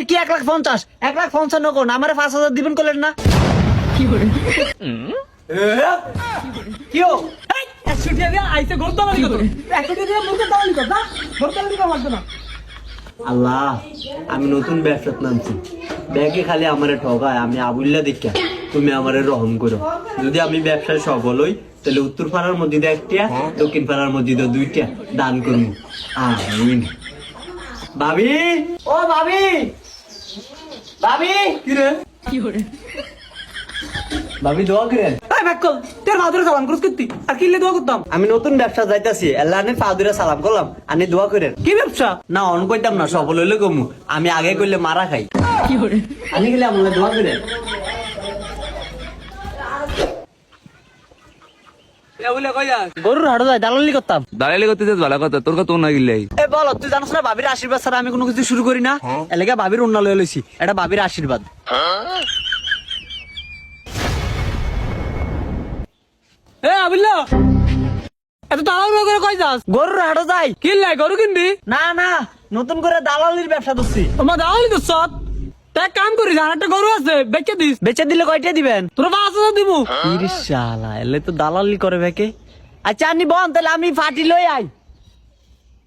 কি 1,50,000 1,55,000 কোন আমার 5,000 দিবেন করলেন না কি করে কিও আল্লাহ আমি নতুন ব্যবসা নামছি ব্যাগে খালি আমারে ঠকায় আমি আবুল্লা দেখা তুমি আমারে রহম করো যদি আমি ব্যবসায় সফল হই তাহলে উত্তর পাড়ার মধ্যে একটা দক্ষিণ পাড়ার মধ্যে দুইটা দান করবো আমিন ভাবি ও ভাবি ভাবি কি রে কি করে ভাবি দোয়া করেন আমি নতুন ব্যবসা যাইতাছি আল্লাহর ফাদুরে সালাম করলাম আমি দোয়া করেন কি ব্যবসা না অন কইতাম না সফল হইলে কমু আমি আগে কইলে মারা খাই কি করে আমি গেলে আমলে দোয়া করেন গরুর হাটে যাই দালালি করতাম দালালি করতে ভালো কথা তোর কথা না গিলাই এ বল তুই জানিস না ভাবির আশীর্বাদ ছাড়া আমি কোনো কিছু শুরু করি না এলাকা ভাবির উন্না লয়ে লইছি এটা ভাবির আশীর্বাদ গরুর হাটে যাই কিনলাই গরু কিনবি না না নতুন করে দালালির ব্যবসা করছি তোমার দাওয়ালি তো সৎ এক কাম করি জান একটা গরু আছে বেচে দিস বেচে দিলে কয়টা দিবেন তোর 5,000 দিব শালা এলে তো দালালি করে বেকে আচ্ছা আনি বন তাহলে আমি ফাটি লই আই